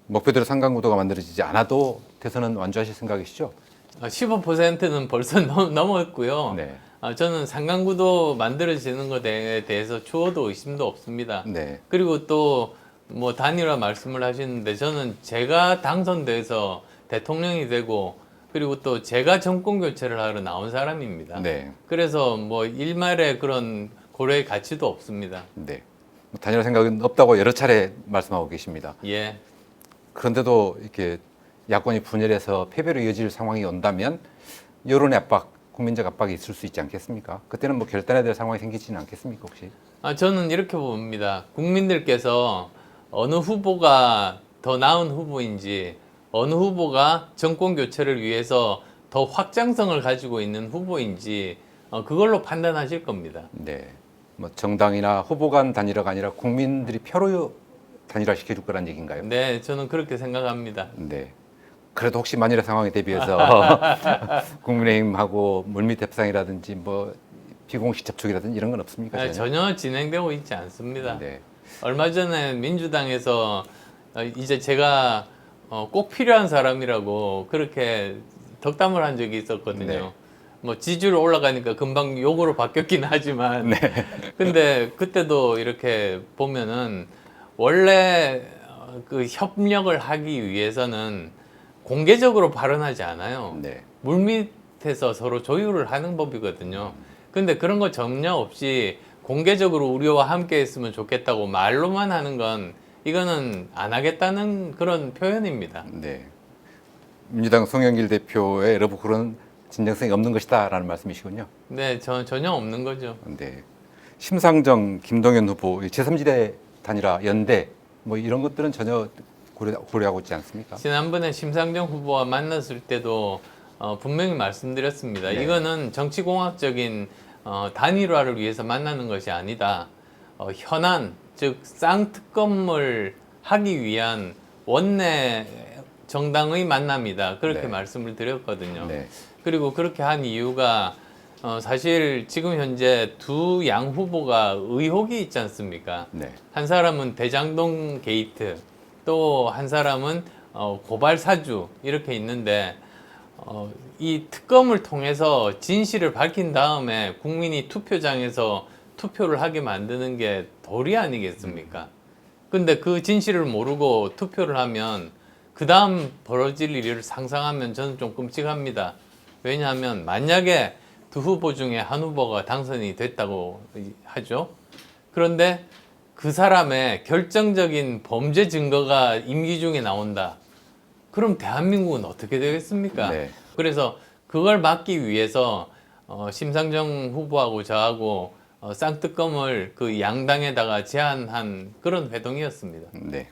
목표대로 상강구도가 만들어지지 않아도 대선은 완주하실 생각이시죠? 15%는 벌써 넘었고요. 네. 저는 상강구도 만들어지는 것에 대해서 추호도 의심도 없습니다. 네. 그리고 또 뭐 단일화 말씀을 하시는데 저는 제가 당선돼서 대통령이 되고 그리고 또 제가 정권 교체를 하러 나온 사람입니다. 네. 그래서 뭐 일말의 그런 고려의 가치도 없습니다. 네. 단일화 생각은 없다고 여러 차례 말씀하고 계십니다. 예. 그런데도 이렇게 야권이 분열해서 패배로 이어질 상황이 온다면 여론의 압박, 국민적 압박이 있을 수 있지 않겠습니까? 그때는 뭐 결단해야 될 상황이 생기지는 않겠습니까, 혹시? 저는 이렇게 봅니다. 국민들께서 어느 후보가 더 나은 후보인지, 어느 후보가 정권 교체를 위해서 더 확장성을 가지고 있는 후보인지, 그걸로 판단하실 겁니다. 네. 뭐 정당이나 후보 간 단일화가 아니라 국민들이 표로 단일화 시켜줄 거란 얘기인가요? 네, 저는 그렇게 생각합니다. 네. 그래도 혹시 만일의 상황에 대비해서 국민의힘하고 물밑 협상이라든지 뭐 비공식 접촉이라든지 이런 건 없습니까? 전혀 진행되고 있지 않습니다. 네. 얼마 전에 민주당에서 이제 제가 꼭 필요한 사람이라고 그렇게 덕담을 한 적이 있었거든요. 네. 뭐 지지율 올라가니까 금방 욕으로 바뀌었긴 하지만 네. 근데 그때도 이렇게 보면은 원래 그 협력을 하기 위해서는 공개적으로 발언하지 않아요. 네. 물밑에서 서로 조율을 하는 법이거든요. 근데 그런 거 전혀 없이 공개적으로 우리와 함께 했으면 좋겠다고 말로만 하는 건 이거는 안 하겠다는 그런 표현입니다. 네. 민주당 송영길 대표의 여러분 그런 진정성이 없는 것이다라는 말씀이시군요. 네, 전혀 없는 거죠. 네. 심상정, 김동연 후보, 제3지대 단일화, 연대 뭐 이런 것들은 전혀 고려하고 있지 않습니까? 지난번에 심상정 후보와 만났을 때도 분명히 말씀드렸습니다. 네. 이거는 정치공학적인 단일화를 위해서 만나는 것이 아니다. 현안, 즉 쌍특검을 하기 위한 원내 정당의 만남이다. 그렇게 네. 말씀을 드렸거든요. 네. 그리고 그렇게 한 이유가 사실 지금 현재 두 양 후보가 의혹이 있지 않습니까? 네. 한 사람은 대장동 게이트, 또 한 사람은 고발 사주 이렇게 있는데 이 특검을 통해서 진실을 밝힌 다음에 국민이 투표장에서 투표를 하게 만드는 게 도리 아니겠습니까? 근데 그 진실을 모르고 투표를 하면 그 다음 벌어질 일을 상상하면 저는 좀 끔찍합니다. 왜냐하면 만약에 두 후보 중에 한 후보가 당선이 됐다고 하죠. 그런데 그 사람의 결정적인 범죄 증거가 임기 중에 나온다. 그럼 대한민국은 어떻게 되겠습니까? 네. 그래서 그걸 막기 위해서 심상정 후보하고 저하고 쌍특검을 그 양당에다가 제안한 그런 회동이었습니다. 네.